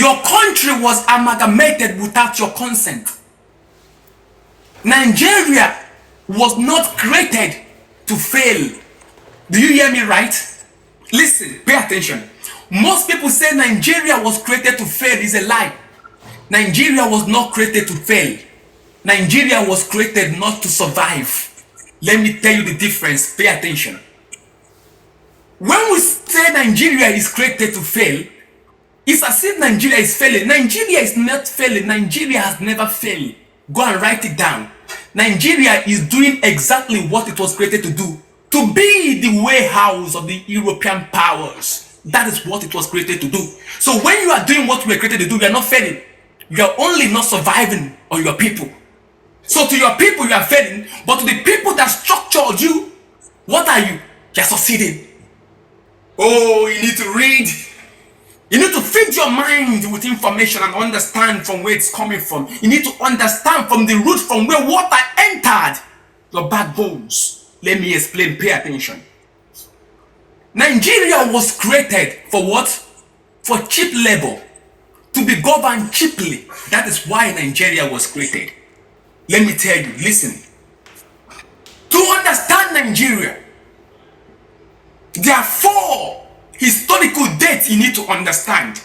Your country was amalgamated without your consent. Nigeria was not created to fail. Do you hear me right? Listen, pay attention. Most people say Nigeria was created to fail. Is a lie. Nigeria was not created to fail. Nigeria was created not to survive. Let me tell you the difference. Pay attention. When we say Nigeria is created to fail, it's as if Nigeria is failing. Nigeria is not failing. Nigeria has never failed. Go and write it down. Nigeria is doing exactly what it was created to do. To be the warehouse of the European powers. That is what it was created to do. So when you are doing what we were created to do, you are not failing. You are only not surviving on your people. So to your people, you are failing. But to the people that structured you, what are you? You are succeeding. Oh, you need to read. You need to feed your mind with information and understand from where it's coming from. You need to understand from the root from where water entered your backbones. Let me explain. Pay attention. Nigeria was created for what? For cheap labor. To be governed cheaply. That is why Nigeria was created. Let me tell you, listen. To understand Nigeria, there are 4 historical dates you need to understand.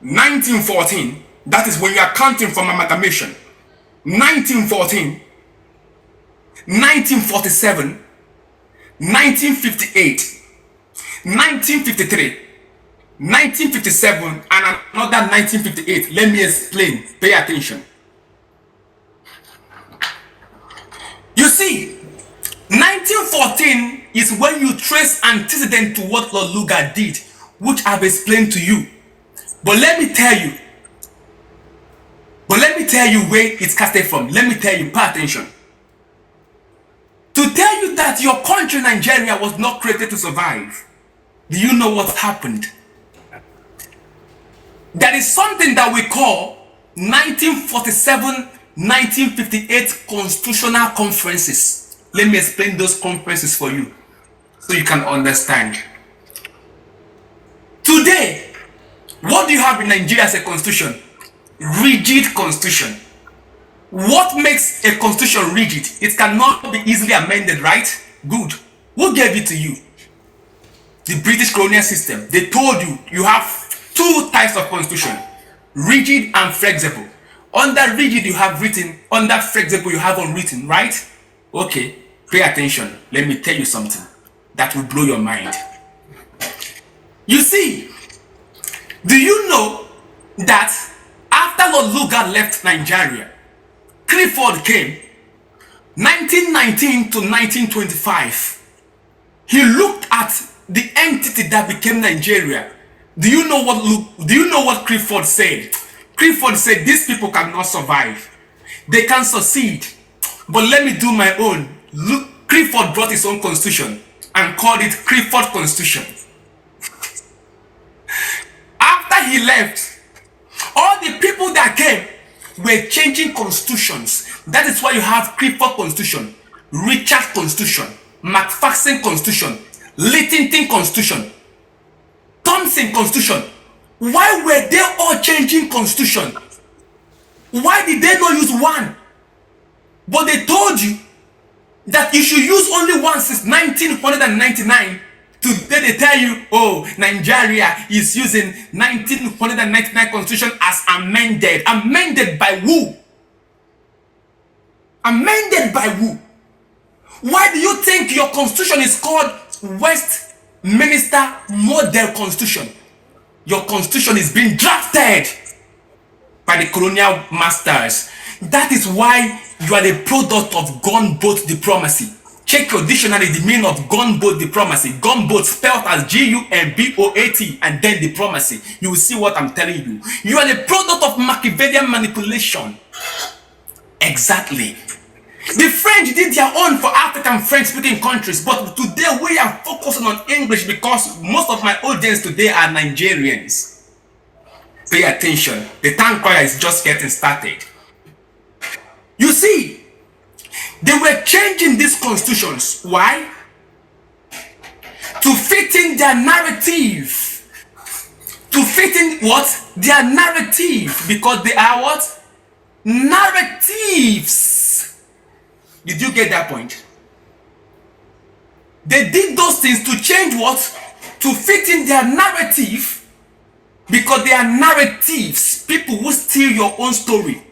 1914, that is when you are counting from amalgamation. 1914, 1947, 1958, 1953, 1957, and another 1958. Let me explain. Pay attention. You see, 1914 is when you trace antecedent to what Lord Lugard did, which I've explained to you. But let me tell you where it's casted from. Let me tell you, pay attention. To tell you that your country, Nigeria, was not created to survive, do you know what happened? There is something that we call 1947-1958 constitutional conferences. Let me explain those conferences for you so you can understand. Today, what do you have in Nigeria as a constitution? Rigid constitution. What makes a constitution rigid? It cannot be easily amended, right? Good. Who gave it to you? The British colonial system. They told you you have 2 types of constitution. Rigid and flexible. Under rigid you have written, under flexible you have unwritten, right? Okay, pay attention. Let me tell you something that will blow your mind. You see, do you know that after Lord Lugard left Nigeria, Clifford came 1919 to 1925. He looked at the entity that became Nigeria. Do you know what Clifford said? Clifford said these people cannot survive. They can succeed. But let me do my own. Look, Clifford brought his own constitution and called it Clifford Constitution. After he left, all the people that came were changing constitutions. That is why you have Clifford Constitution, Richard Constitution, McPherson Constitution, Littington Constitution, Thompson Constitution. Why were they all changing constitution? Why did they not use one? But they told you that you should use only one since 1999. Today they tell you, oh, Nigeria is using 1999 constitution as amended. Amended by who? Amended by who? Why do you think your constitution is called Westminster Model Constitution? Your constitution is being drafted by the colonial masters. That is why you are the product of gunboat diplomacy. Check your dictionary, the meaning of gunboat diplomacy. Gunboat spelled as G-U-N-B-O-A-T and then diplomacy. You will see what I'm telling you. You are the product of Machiavellian manipulation. Exactly. The French did their own for African French-speaking countries, but today we are focusing on English because most of my audience today are Nigerians. Pay attention. The town choir is just getting started. You see, they were changing these constitutions. Why? To fit in their narrative. to fit in what? Their narrative, because they are what? Narratives. Did you get that point? They did those things to change what? To fit in their narrative, because they are narratives. People who steal your own story.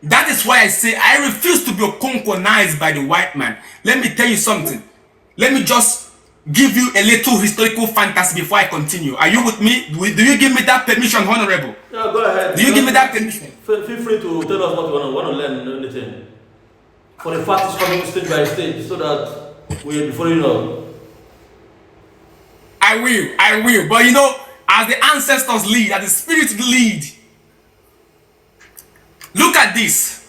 That is why I say I refuse to be colonized by the white man. Let me tell you something. Let me just give you a little historical fantasy before I continue. Are you with me? Do you give me that permission, Honorable? Yeah, go ahead. Do you give me that permission? Feel free to tell us what you want to learn anything. For the fact is coming stage by stage, so that we, before you know. I will. But you know, as the ancestors lead, as the spirits lead. Look at this.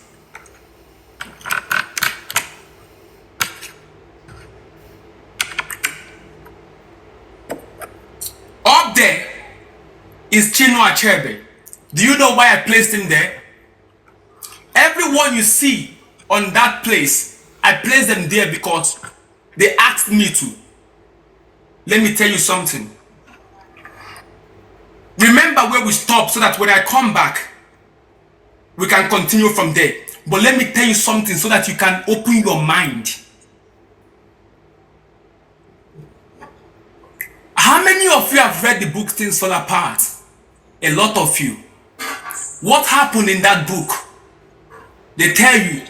Up there is Chinua Achebe. Do you know why I placed him there? Everyone you see on that place, I placed them there because they asked me to. Let me tell you something. Remember where we stopped so that when I come back, we can continue from there. But let me tell you something so that you can open your mind. How many of you have read the book Things Fall Apart? A lot of you. What happened in that book? They tell you,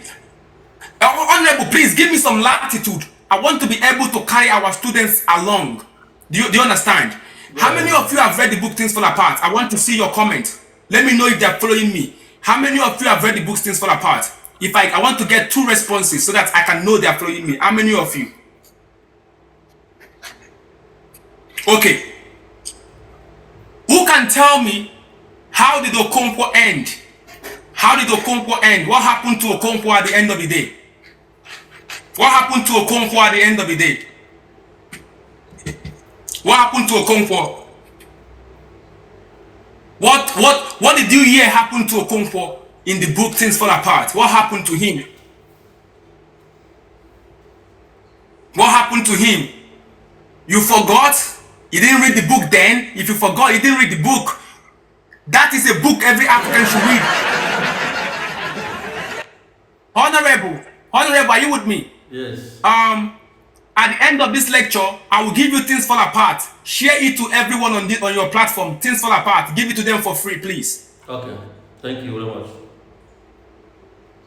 Honorable, please give me some latitude. I want to be able to carry our students along. Do you understand? Yeah. How many of you have read the book Things Fall Apart? I want to see your comment. Let me know if they're following me. How many of you have read the book Things Fall Apart? If I want to get 2 responses so that I can know they're following me. How many of you? Okay. Who can tell me how did Okonkwo end? How did Okonkwo end? What happened to Okonkwo at the end of the day? What happened to Okonkwo at the end of the day? What happened to Okonkwo? What did you hear happen to Okonkwo in the book Things Fall Apart? What happened to him? What happened to him? You forgot? You didn't read the book then? If you forgot, you didn't read the book. That is a book every African should read. Honorable, are you with me? Yes. At the end of this lecture, I will give you Things Fall Apart. Share it to everyone on your platform. Things Fall Apart. Give it to them for free, please. Okay. Thank you very much.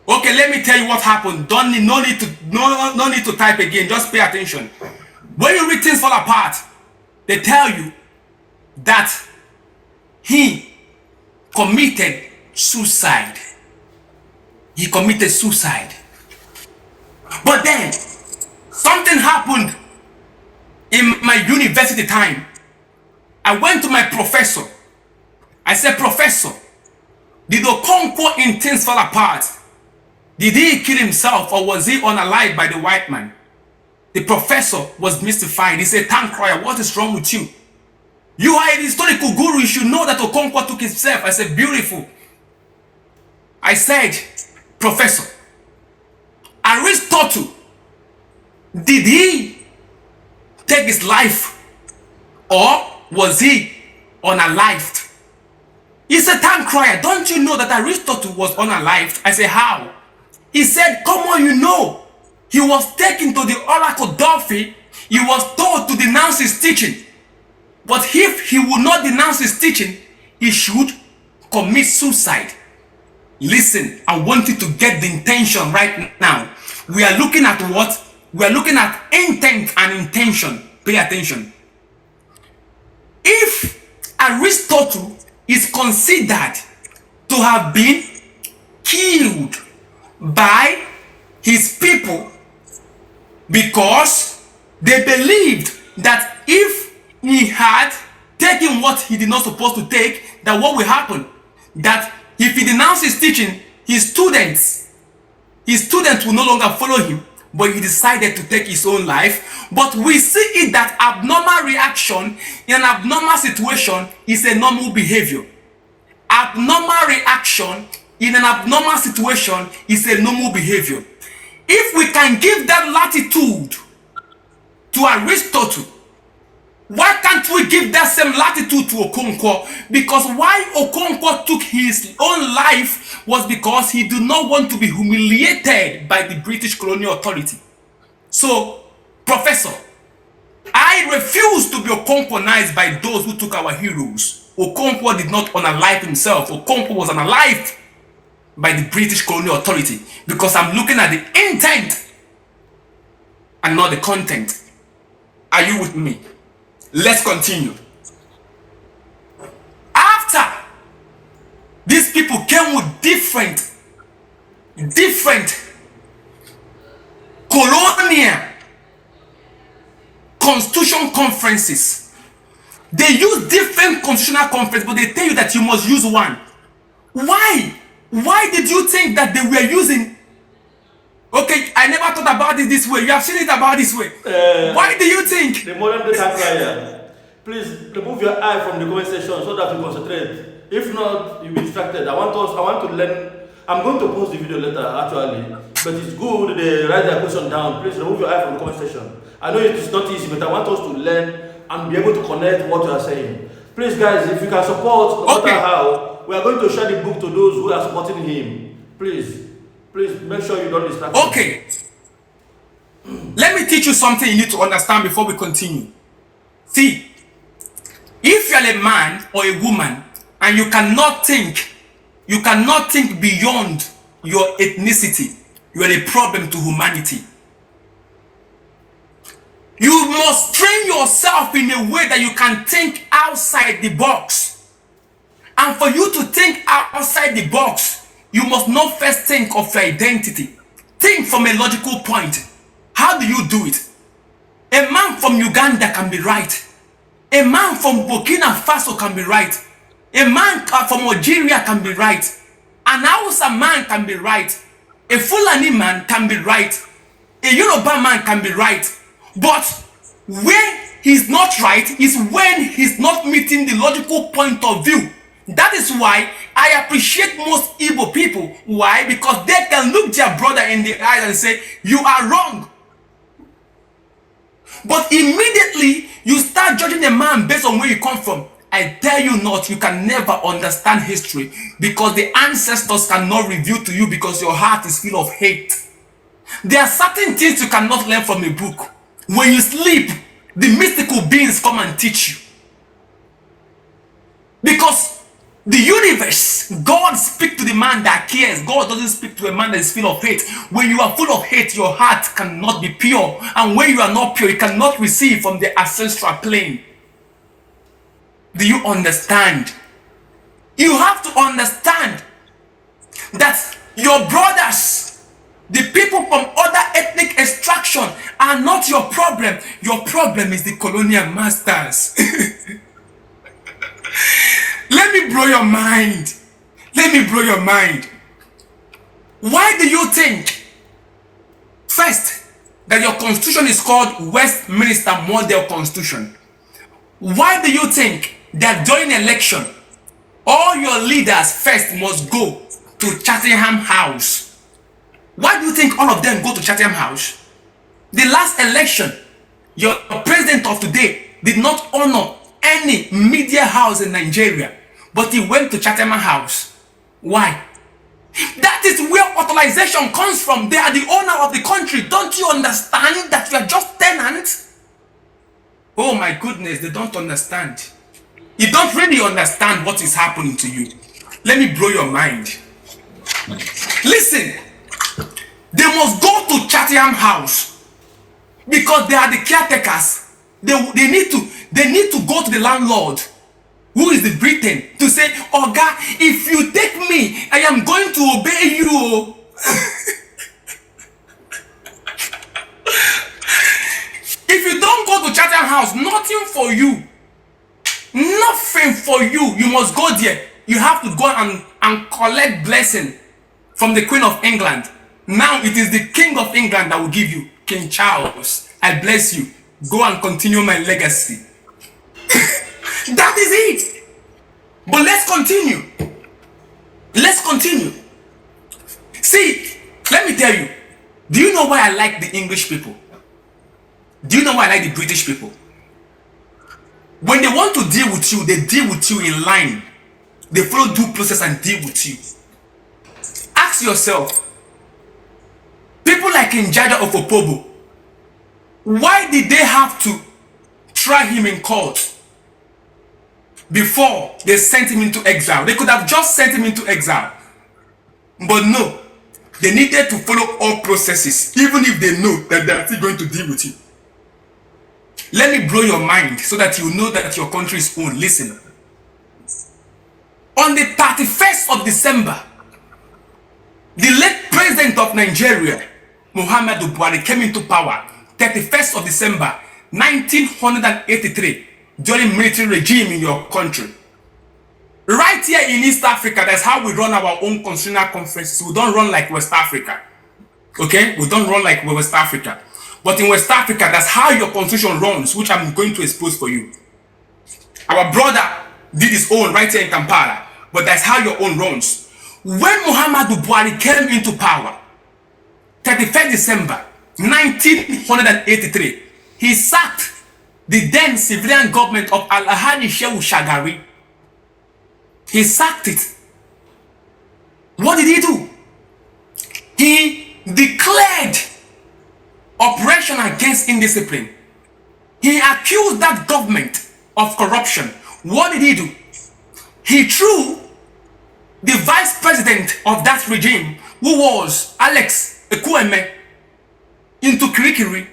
Okay, let me tell you what happened. No need to type again. Just pay attention. When you read Things Fall Apart, they tell you that he committed suicide. He committed suicide. But then, something happened in my university time. I went to my professor. I said, Professor, did Okonkwo in Things Fall Apart? Did he kill himself or was he unalived by the white man? The professor was mystified. He said, Tankroya, what is wrong with you? You are a historical guru. You should know that Okonkwo took himself. I said, beautiful. I said, Professor, Aristotle, did he take his life or was he unalived? He said, Tankroya, don't you know that Aristotle was unalived? I said, how? He said, come on, you know. He was taken to the Oracle Delphi. He was told to denounce his teaching. But if he would not denounce his teaching, he should commit suicide. Listen, I want you to get the intention right now. We are looking at what? We are looking at intent and intention. Pay attention. If Aristotle is considered to have been killed by his people because they believed that if he had taken what he did not supposed to take, that what will happen? That if he denounced his teaching, his students will no longer follow him, but he decided to take his own life. But we see it that abnormal reaction in an abnormal situation is a normal behavior. Abnormal reaction in an abnormal situation is a normal behavior. If we can give that latitude to Aristotle, Why can't we give that same latitude to Okonkwo? Because why Okonkwo took his own life was because he did not want to be humiliated by the British colonial authority. So, Professor, I refuse to be Okonkwonized by those who took our heroes. Okonkwo did not unalive himself. Okonkwo was unalived by the British colonial authority, because I'm looking at the intent and not the content. Are you with me? Let's continue. After these people came with different colonial constitution conferences. They use different constitutional conferences, but they tell you that you must use one. Why? Why did you think that they were using? Okay, I never thought about it this way. You have seen it about this way. Why do you think? The modern day crier. Please remove your eye from the comment section so that you concentrate. If not, you'll be distracted. I want to learn. I'm going to post the video later actually, but it's good they write their question down. Please remove your eye from the comment section. I know it is not easy, but I want us to learn and be able to connect what you are saying. Please, guys, if you can support, no matter how, we are going to share the book to those who are supporting him. Please make sure you don't distract. Okay. Let me teach you something you need to understand before we continue. See, if you're a man or a woman and you cannot think beyond your ethnicity, you are a problem to humanity. You must train yourself in a way that you can think outside the box. And for you to think outside the box, you must not first think of your identity. Think from a logical point. How do you do it? A man from Uganda can be right. A man from Burkina Faso can be right. A man from Algeria can be right. An Hausa man can be right. A Fulani man can be right. A Yoruba man can be right. But where he's not right is when he's not meeting the logical point of view. That is why I appreciate most Igbo people. Why? Because they can look their brother in the eyes and say, you are wrong. But immediately you start judging a man based on where you come from. I tell you not, you can never understand history because the ancestors cannot reveal to you because your heart is full of hate. There are certain things you cannot learn from a book. When you sleep, the mystical beings come and teach you. Because the universe, God speaks to the man that cares. God doesn't speak to a man that is full of hate. When you are full of hate, your heart cannot be pure. And when you are not pure, you cannot receive from the ancestral plane. Do you understand? You have to understand that your brothers, the people from other ethnic extraction, are not your problem. Your problem is the colonial masters. Let me blow your mind. Let me blow your mind. Why do you think, first, that your constitution is called Westminster Model Constitution? Why do you think that during election, all your leaders first must go to Chatham House? Why do you think all of them go to Chatham House? The last election, your president of today did not honor any media house in Nigeria, but he went to Chatham House. Why? That is where authorization comes from. They are the owner of the country. Don't you understand that you are just tenants? Oh my goodness, they don't understand. You don't really understand what is happening to you. Let me blow your mind. Listen, they must go to Chatham House because they are the caretakers. They need to go to the landlord, who is the Britain, to say, Oga, if you take me, I am going to obey you. If you don't go to Chatham House, nothing for you. Nothing for you. You must go there. You have to go and collect blessing from the Queen of England. Now it is the King of England that will give you. King Charles, I bless you. Go and continue my legacy. That is it. But let's continue. Let's continue. See, let me tell you. Do you know why I like the English people? Do you know why I like the British people? When they want to deal with you, they deal with you in line. They follow due process and deal with you. Ask yourself, people like Njaja of Opobo, why did they have to try him in court before they sent him into exile? They could have just sent him into exile. But no, they needed to follow all processes, even if they know that they are still going to deal with you. Let me blow your mind so that you know that your country is owned. Listen. On the 31st of December, the late president of Nigeria, Muhammadu Buhari, came into power. 31st of December, 1983, during military regime in your country. Right here in East Africa, that's how we run our own constitutional conferences. We don't run like West Africa. Okay? We don't run like West Africa. But in West Africa, that's how your constitution runs, which I'm going to expose for you. Our brother did his own right here in Kampala, but that's how your own runs. When Muhammadu Buhari came into power, 31st December 1983, he sacked the then civilian government of Alhaji Shehu Shagari. He sacked it. What did he do? He declared operation against indiscipline. He accused that government of corruption. What did he do? He threw the vice president of that regime, who was Alex Ekwueme, into Kirikiri.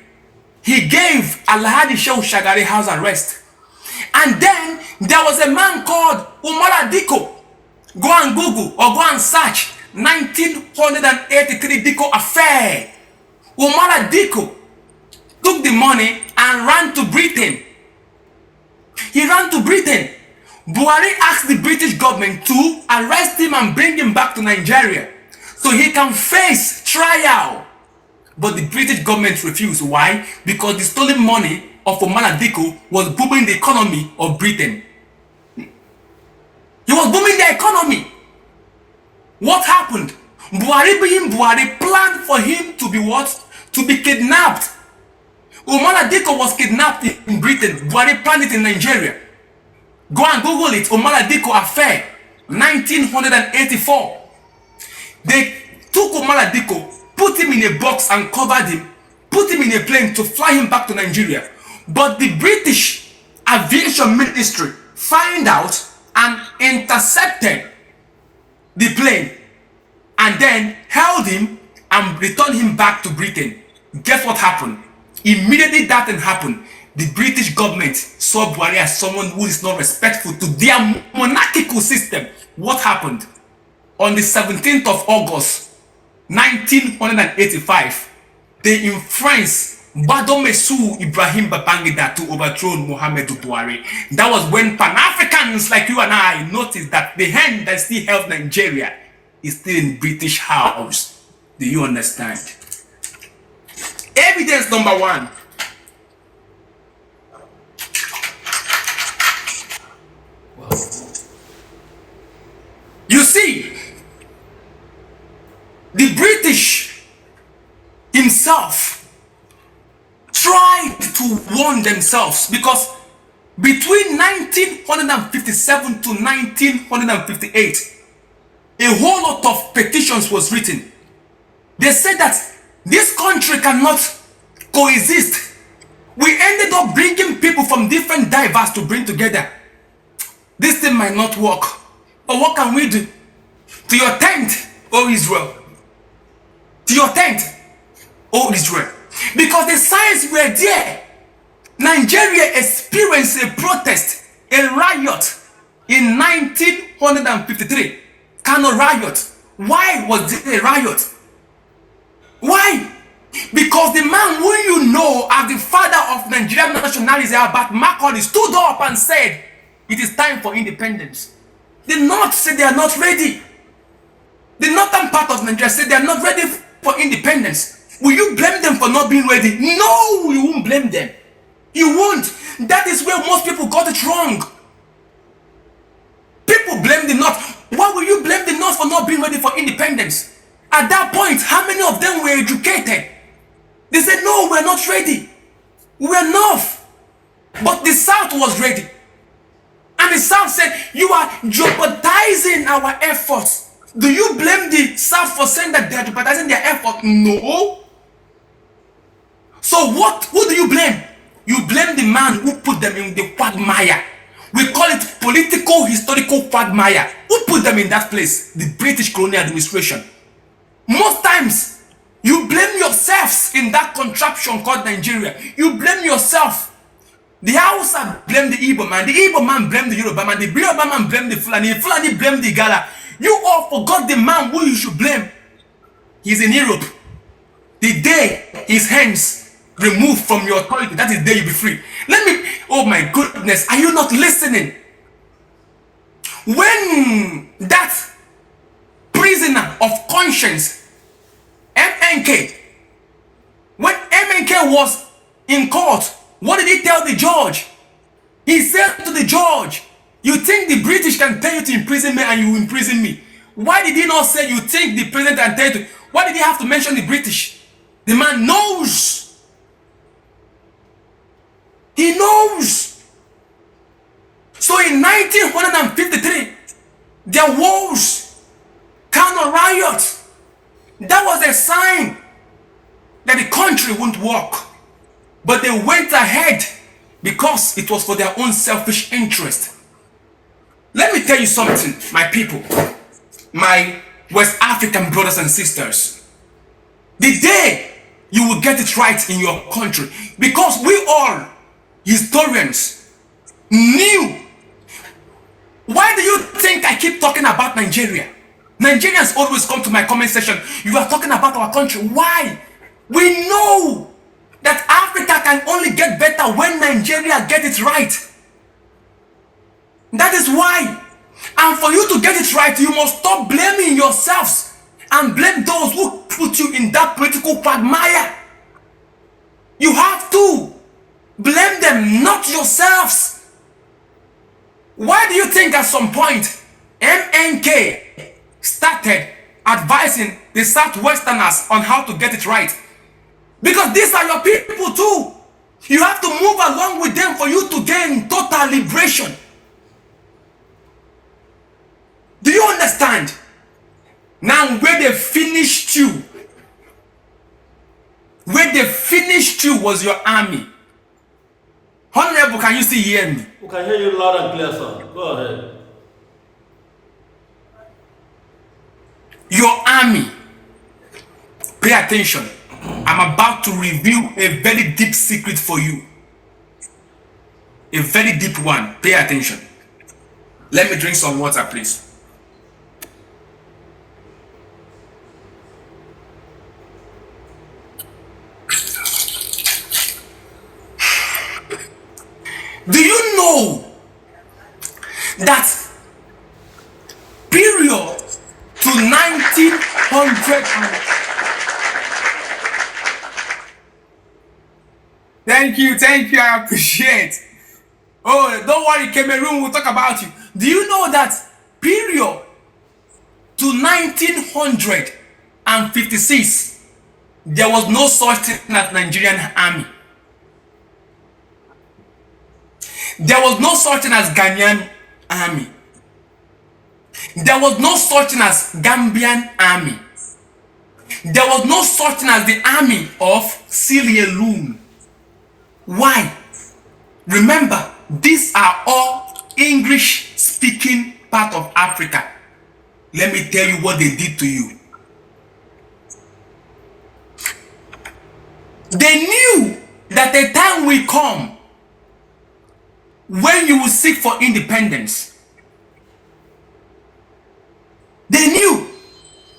He gave Alhaji Shehu Shagari house arrest. And then there was a man called Umar Diko. Go and Google or go and search 1983 Diko affair. Umar Diko took the money and ran to Britain. He ran to Britain. Buhari asked the British government to arrest him and bring him back to Nigeria so he can face trial. But the British government refused. Why? Because the stolen money of Omala Diko was booming the economy of Britain. He was booming the economy. What happened? Buhari being Buhari planned for him to be what? To be kidnapped. Omala Diko was kidnapped in Britain. Buhari planned it in Nigeria. Go and Google it. Omala Diko affair, 1984. They took Omala Diko, put him in a box and covered him, put him in a plane to fly him back to Nigeria. But the British Aviation Ministry found out and intercepted the plane and then held him and returned him back to Britain. Guess what happened? Immediately that thing happened, the British government saw Buhari as someone who is not respectful to their monarchical system. What happened? On the 17th of August 1985, they influenced Badomesu Ibrahim Babangida to overthrow Muhammadu Buhari. That was when Pan-Africans like you and I noticed that the hand that still held Nigeria is still in British house. Do you understand? Evidence number one. Wow. You see, the British himself tried to warn themselves, because between 1957 to 1958, a whole lot of petitions was written. They said that this country cannot coexist. We ended up bringing people from different diverse to bring together. This thing might not work. But what can we do? To your tent, O Israel. To your tent, O Israel. Because the signs were there. Nigeria experienced a protest, a riot in 1953. Kano riot. Why was it a riot? Why? Because the man who you know as the father of Nigerian nationalism, Abat Macaulay, stood up and said, it is time for independence. The North said they are not ready. The northern part of Nigeria said they are not ready for independence. Will you blame them for not being ready? No, you won't blame them. You won't. That is where most people got it wrong. People blame the North. Why will you blame the North for not being ready for independence? At that point, how many of them were educated? They said, no, we're not ready. We're North. But the South was ready. And the South said, you are jeopardizing our efforts. Do you blame the South for saying that they are jeopardizing their effort? No. So who do you blame? You blame the man who put them in the quagmire. We call it political, historical quagmire. Who put them in that place? The British colonial administration. Most times, you blame yourselves in that contraption called Nigeria. You blame yourself. The Hausa blame the Igbo man. The Igbo man blame the Yoruba man. The Yoruba man blame the Fulani. The Fulani blame the Igala. You all forgot the man who you should blame. He's in Europe. The day his hands removed from your authority, that is the day you'll be free. Oh my goodness, are you not listening? When that prisoner of conscience, MNK, when MNK was in court, what did he tell the judge? He said to the judge, you think the British can tell you to imprison me and you imprison me? Why did he not say you think the president can tell you to? Why did he have to mention the British? The man knows. He knows. So in 1953, there was counter riot. That was a sign that the country wouldn't work. But they went ahead because it was for their own selfish interest. Let me tell you something, my people, my West African brothers and sisters. The day you will get it right in your country, because we all historians knew. Why do you think I keep talking about Nigeria? Nigerians always come to my comment section. You are talking about our country. Why? We know that Africa can only get better when Nigeria get it right. That is why. And for you to get it right, you must stop blaming yourselves and blame those who put you in that political quagmire. You have to blame them, not yourselves. Why do you think at some point MNK started advising the Southwesterners on how to get it right? Because these are your people too. You have to move along with them for you to gain total liberation. Do you understand? Now where they finished you was your army. Honorable, can you still hear me? We can hear you loud and clear, sir. Go ahead. Your army. Pay attention. I'm about to reveal a very deep secret for you. A very deep one. Pay attention. Let me drink some water, please. Do you know that period to 1900? Thank you, I appreciate. Oh, don't worry, Cameroon, we'll talk about you. Do you know that period to 1956, there was no such thing as Nigerian army? There was no such thing as Ghanaian army. There was no such thing as Gambian army. There was no such thing as the army of Sierra Leone. Why? Remember, these are all English-speaking part of Africa. Let me tell you what they did to you. They knew that a time will come when you will seek for independence. They knew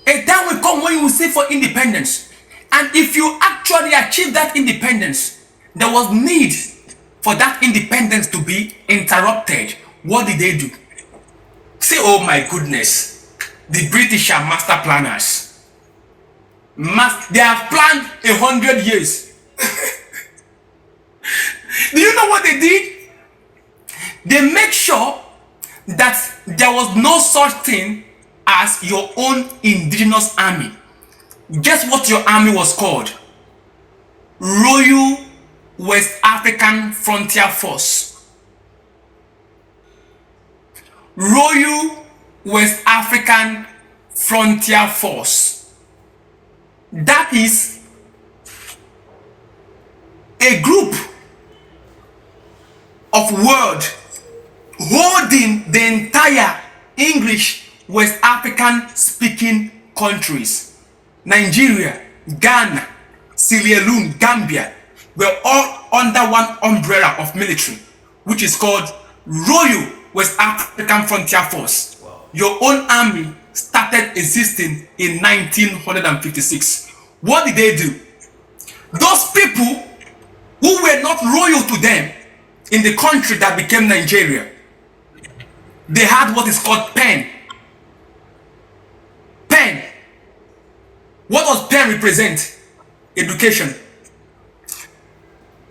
a time will come when you will seek for independence. And if you actually achieve that independence, there was need for that independence to be interrupted. What did they do? Say, oh my goodness, the British are master planners. They have planned 100 years. Do you know what they did? They make sure that there was no such thing as your own indigenous army. Guess what your army was called? Royal West African Frontier Force. Royal West African Frontier Force. That is a group of world holding the entire English West African speaking countries. Nigeria, Ghana, Sierra Leone, Gambia were all under one umbrella of military, which is called Royal West African Frontier Force. Wow. Your own army started existing in 1956. What did they do? Those people who were not loyal to them in the country that became Nigeria, they had what is called pen. Pen. What does pen represent? Education.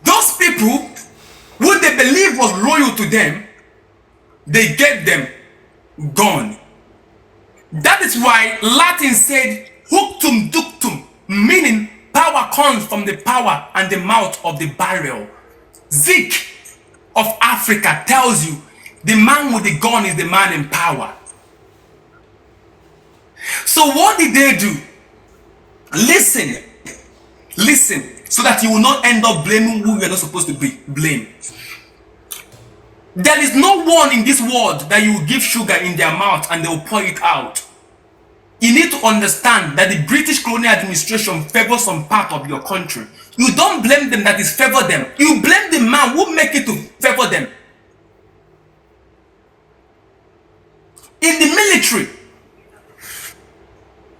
Those people who they believe was loyal to them, they gave them gun. That is why Latin said "Huctum ductum," meaning power comes from the power and the mouth of the barrel. Zeke of Africa tells you the man with the gun is the man in power. So what did they do? Listen, so that you will not end up blaming who you are not supposed to blame. There is no one in this world that you will give sugar in their mouth and they will pour it out. You need to understand that the British colonial administration favors some part of your country. You don't blame them that it favor them. You blame the man who make it to favor them. In the military,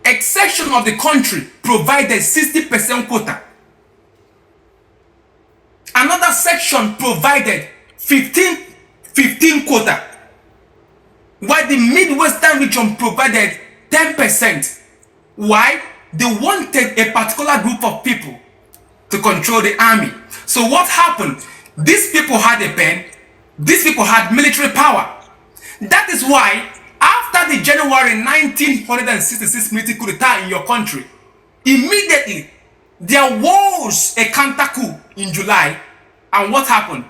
a section of the country provided 60% quota. Another section provided 15 quota. While the Midwestern region provided 10%. Why? They wanted a particular group of people to control the army. So what happened? These people had a pen. These people had military power. That is why after the January 1966 military coup d'etat in your country, immediately there was a counter coup in July. And what happened?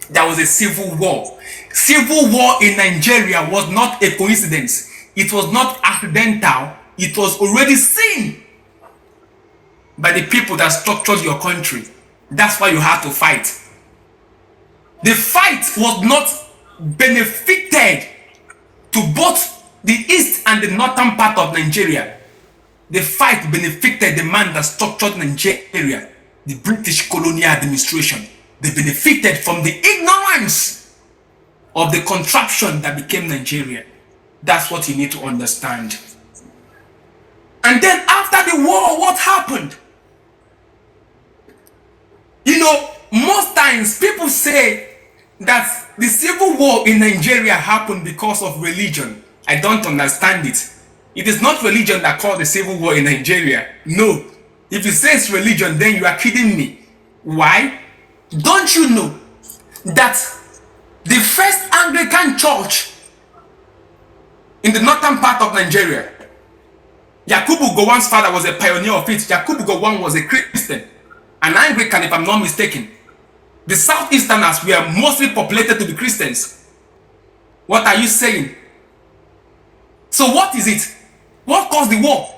There was a civil war. Civil war in Nigeria was not a coincidence. It was not accidental. It was already seen by the people that structured your country. That's why you had to fight. The fight was not benefited to both the east and the northern part of Nigeria. The fight benefited the man that structured Nigeria, the British colonial administration. They benefited from the ignorance of the contraption that became Nigeria. That's what you need to understand. And then after the war, what happened? You know, most times people say that the civil war in Nigeria happened because of religion. I don't understand it. It is not religion that caused the civil war in Nigeria. No. If you say it's religion, then you are kidding me. Why? Don't you know that the first Anglican church in the northern part of Nigeria, Yakubu Gowon's father was a pioneer of it. Yakubu Gowon was a Christian, an Anglican if I'm not mistaken. The southeasterners were mostly populated to be Christians. What are you saying? So what is it? What caused the war?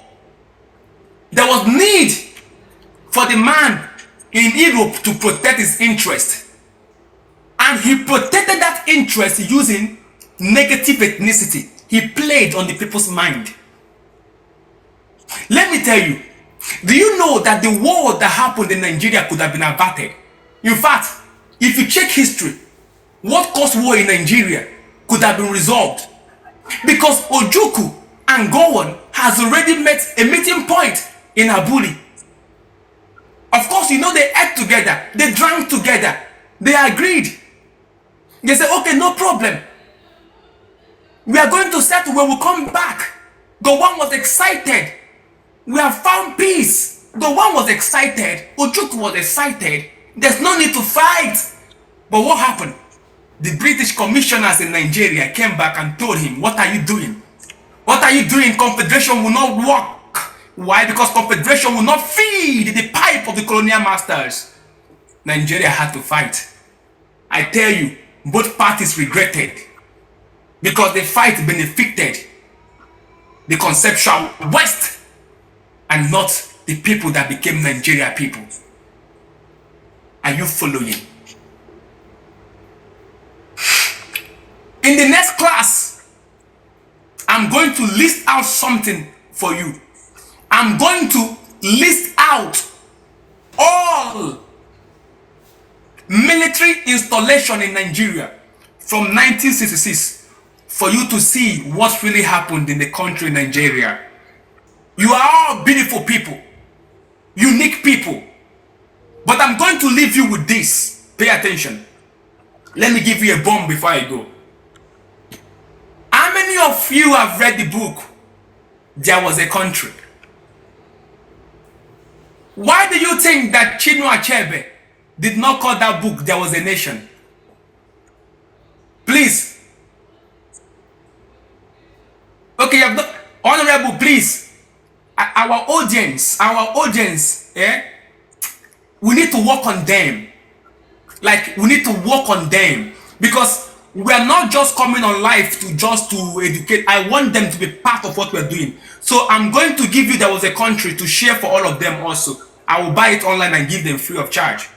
There was need for the man in Europe to protect his interest. And he protected that interest using negative ethnicity. He played on the people's mind. Let me tell you, do you know that the war that happened in Nigeria could have been averted? In fact, if you check history, what caused war in Nigeria could have been resolved. Because Ojukwu and Gowon has already met a meeting point in Aburi. Of course, you know, they ate together, they drank together, they agreed. They said, okay, no problem. We are going to settle when we come back. Gowon was excited. We have found peace. Gowon was excited. Ojukwu was excited. There's no need to fight. But what happened? The British commissioners in Nigeria came back and told him, what are you doing? What are you doing? Confederation will not work. Why? Because confederation will not feed the pipe of the colonial masters. Nigeria had to fight. I tell you, both parties regretted. because the fight benefited the conceptual West and not the people that became Nigeria people. Are you following? In the next class, I'm going to list out something for you. I'm going to list out all military installation in Nigeria from 1966 for you to see what really happened in the country Nigeria. You are all beautiful people, unique people, but I'm going to leave you with this. Pay attention. Let me give you a bomb before I go. How many of you have read the book There Was a Country? Why do you think that Chinua Achebe did not call that book There Was a Nation? Please. Okay, you have not, honorable, please. Our audience, we need to work on them. Like, we need to work on them, because we are not just coming on live to educate. I want them to be part of what we're doing. So I'm going to give you There Was a Country to share for all of them also. I will buy it online and give them free of charge.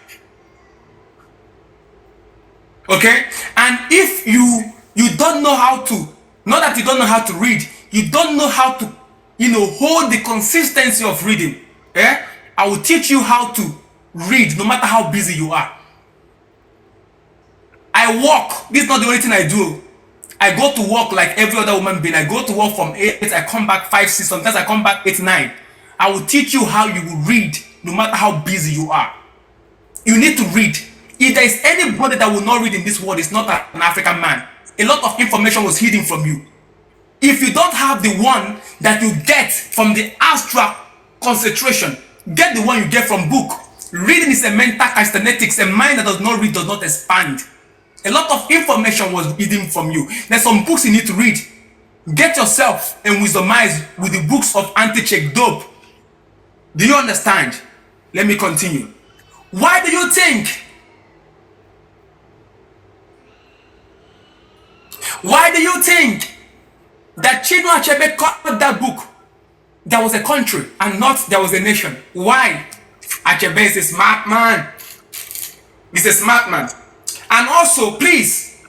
Okay? And if you don't know how to, not that you don't know how to read, you don't know how to, hold the consistency of reading. I will teach you how to read no matter how busy you are. I walk. This is not the only thing I do. I go to work like every other woman being. I go to work from 8, I come back 5, 6, sometimes I come back 8, 9. I will teach you how you will read no matter how busy you are. You need to read. If there is anybody that will not read in this world, it's not an African man. A lot of information was hidden from you. If you don't have the one that you get from the abstract concentration, get the one you get from book. Reading is a mental calisthenics. A mind that does not read does not expand. A lot of information was hidden from you. There's some books you need to read. Get yourself and wisdomize with the books of Anti-Check Dope. Do you understand? Let me continue. Why do you think? Why do you think that Chinua Achebe called that book There Was a Country and not There Was a Nation? Why? Achebe is a smart man. He's a smart man. And also, please,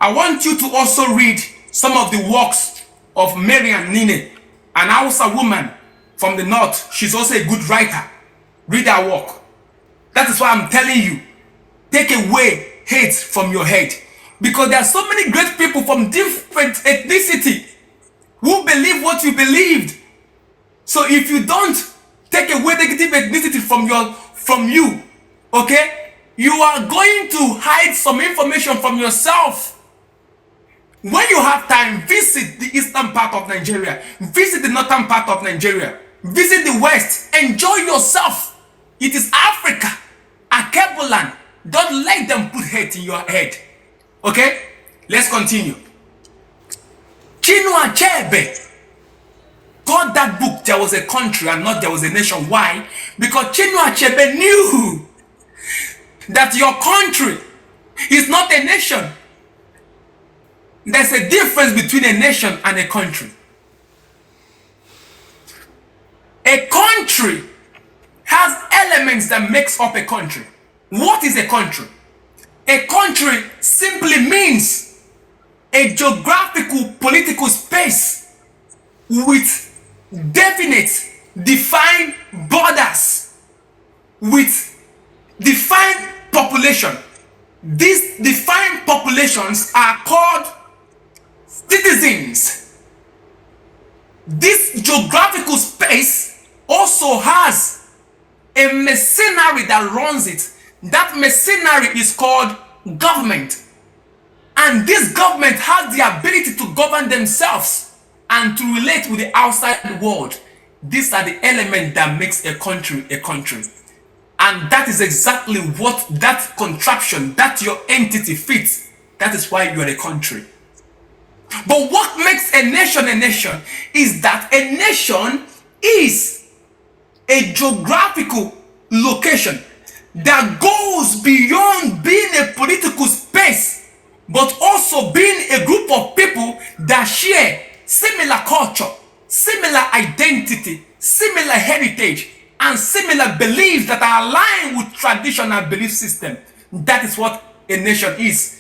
I want you to also read some of the works of Marian Nine, an Hausa woman from the north. She's also a good writer. Read her work. That is why I'm telling you, take away hate from your head. Because there are so many great people from different ethnicity who believe what you believed. So if you don't take away negative ethnicity from you, okay, you are going to hide some information from yourself. When you have time, visit the eastern part of Nigeria, visit the northern part of Nigeria, visit the west, enjoy yourself. It is Africa, Akebuland. Don't let them put hate in your head. Okay, let's continue. Chinua Achebe called that book There Was a Country and not There Was a Nation. Why? Because Chinua Achebe knew that your country is not a nation. There's a difference between a nation and a country. A country has elements that makes up a country. What is a country? A country simply means a geographical political space with definite, defined borders, with defined population. These defined populations are called citizens. This geographical space also has a machinery that runs it. That machinery is called government. And this government has the ability to govern themselves and to relate with the outside world. These are the elements that makes a country a country. And that is exactly what that contraption, that your entity fits. That is why you are a country. But what makes a nation is that a nation is a geographical location that goes beyond being a political space, but also being a group of people that share similar culture, similar identity, similar heritage, and similar beliefs that are aligned with traditional belief system. That is what a nation is.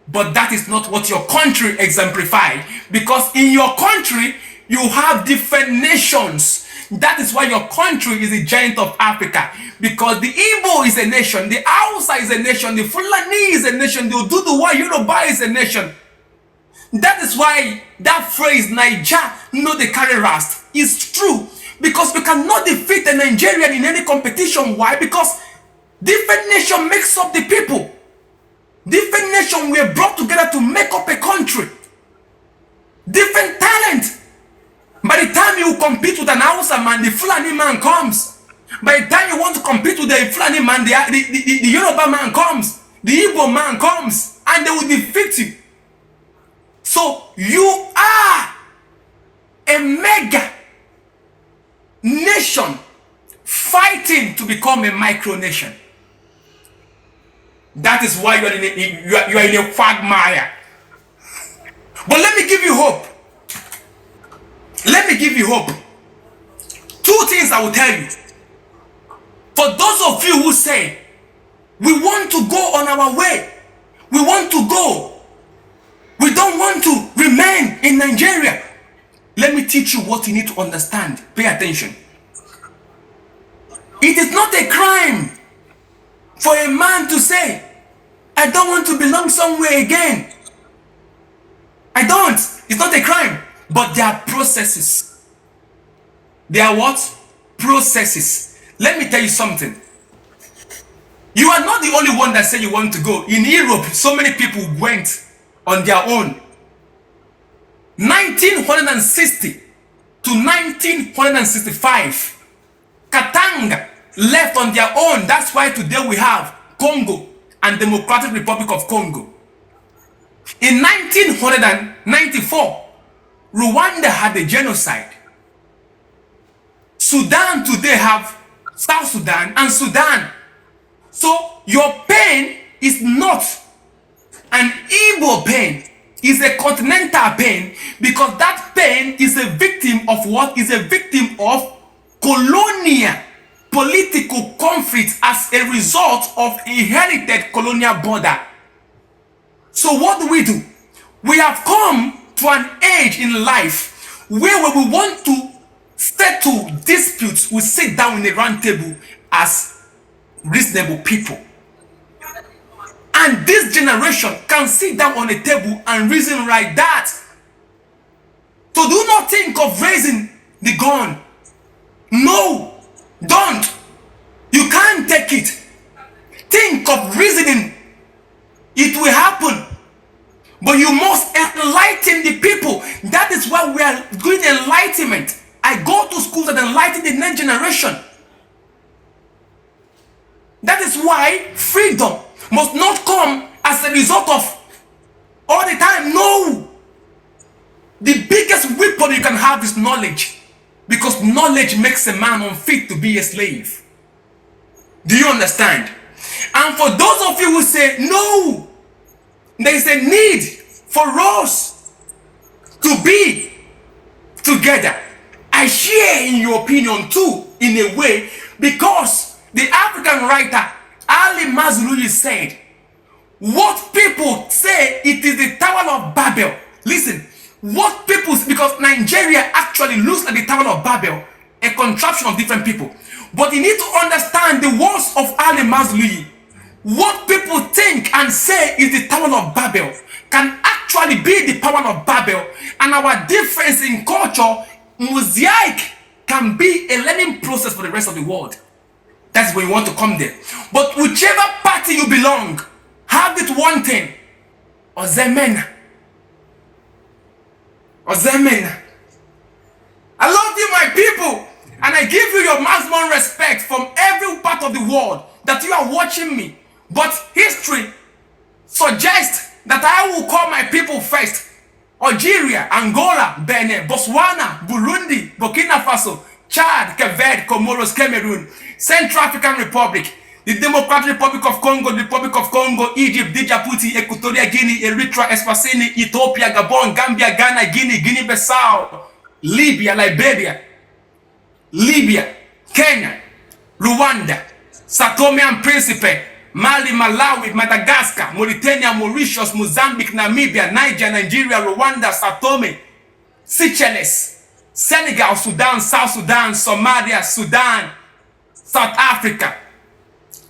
But that is not what your country exemplified, because in your country you have different nations. That is why your country is the giant of Africa, because the Igbo is a nation, the Hausa is a nation, the Fulani is a nation, the Oduduwa Yoruba is a nation. That is why that phrase Naija no dey carry rust is true, because we cannot defeat a Nigerian in any competition. Why? Because different nation makes up the people. Different nations were brought together to make up a country. Different talent. By the time you compete with an Hausa man, the Fulani man comes. By the time you want to compete with the Fulani man, the Yoruba man comes. The Igbo man comes. And they will defeat you. So you are a mega nation fighting to become a micronation. That is why you are in a quagmire. But let me give you hope. Let me give you hope. Two things I will tell you. For those of you who say, we want to go on our way, we want to go, we don't want to remain in Nigeria, let me teach you what you need to understand. Pay attention. It is not a crime for a man to say, I don't want to belong somewhere again. I don't. It's not a crime. But there are processes. There are what? Processes. Let me tell you something. You are not the only one that said you want to go. In Europe, so many people went on their own. 1960 to 1965, Katanga left on their own. That's why today we have Congo and Democratic Republic of Congo. In 1994, Rwanda had a genocide. Sudan today have South Sudan and Sudan. So your pain is not an Igbo pain, is a continental pain, because that pain is a victim of what? Is a victim of colonial political conflict as a result of inherited colonial border. So what do? We have come to an age in life where when we want to settle disputes, we sit down in a round table as reasonable people. And this generation can sit down on a table and reason like that. So do not think of raising the gun. No, don't. You can't take it. Think of reasoning. It will happen. But you must enlighten the people. That is why we are doing enlightenment. I go to schools and enlighten the next generation. That is why freedom must not come as a result of all the time. No. The biggest weapon you can have is knowledge. Because knowledge makes a man unfit to be a slave. Do you understand? And for those of you who say, no, there is a need for us to be together. I share in your opinion too, in a way, because the African writer Ali Mazrui said, what people say it is the Tower of Babel. Listen, what people, because Nigeria actually looks like the Tower of Babel, a contraption of different people. But you need to understand the words of Ali Mazrui. What people think and say is the Tower of Babel can actually be the Power of Babel, and our difference in culture, mosaic, can be a learning process for the rest of the world. That's when you want to come there. But whichever party you belong, have it one thing. Ozemen. Ozemen. I love you, my people. And I give you your maximum respect from every part of the world that you are watching me. But history suggests that I will call my people first. Algeria, Angola, Benin, Botswana, Burundi, Burkina Faso, Chad, Cape Verde, Comoros, Cameroon, Central African Republic. the Democratic Republic of Congo, the Republic of Congo, Egypt, Djibouti, Equatorial Guinea, Eritrea, Eswatini, Ethiopia, Gabon, Gambia, Ghana, Guinea, Guinea-Bissau, Libya, Liberia, Libya, Kenya, Rwanda, Sao Tome and Principe, Mali, Malawi, Madagascar, Mauritania, Mauritius, Mozambique, Namibia, Niger, Nigeria, Rwanda, Sao Tome, Seychelles, Senegal, Sudan, South Sudan, Somalia, Sudan, South Africa,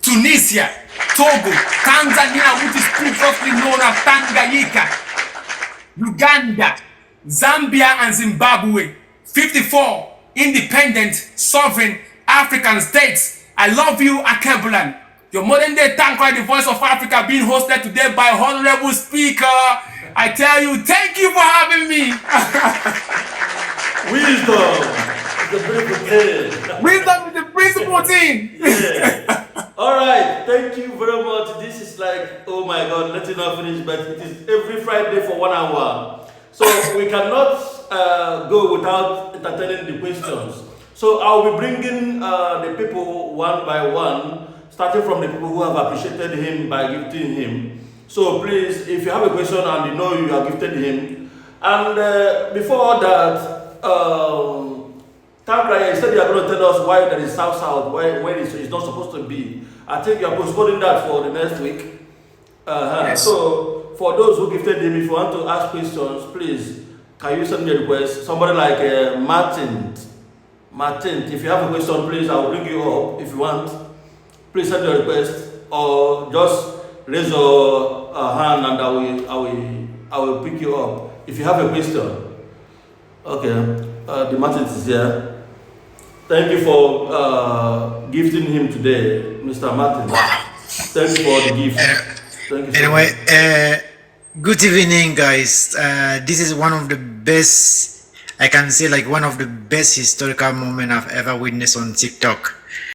Tunisia, Togo, Tanzania, which is previously known as Tanganyika, Uganda, Zambia, and Zimbabwe. 54 independent, sovereign African states. I love you, Akebulan. Your modern day Tankwa, the voice of Africa, being hosted today by Honorable Speaker. I tell you, thank you for having me. Wisdom is the principal thing. Wisdom is the principal thing. Yeah. All right, thank you very much. This is like, oh my God, let it not finish, but it is every Friday for 1 hour. So we cannot go without entertaining the questions. So I'll be bringing the people one by one, starting from the people who have appreciated him by gifting him. So please, if you have a question and you know you have gifted him, and before that, Tankraya, you said you are going to tell us why there is South-South, where it's not supposed to be. I think you are postponing that for the next week. Yes. So, for those who gifted him, if you want to ask questions, please, can you send me a request? Somebody like Martin, if you have a question, please, I will bring you up. If you want, please send your request, or just raise your hand and I will pick you up. If you have a question. Okay, the Martin is here. Thank you for gifting him today, Mr. Martin. Thank you for the gift. Thank you. Anyway, good evening, guys. This is one of the best, I can say, like one of the best historical moments I've ever witnessed on TikTok.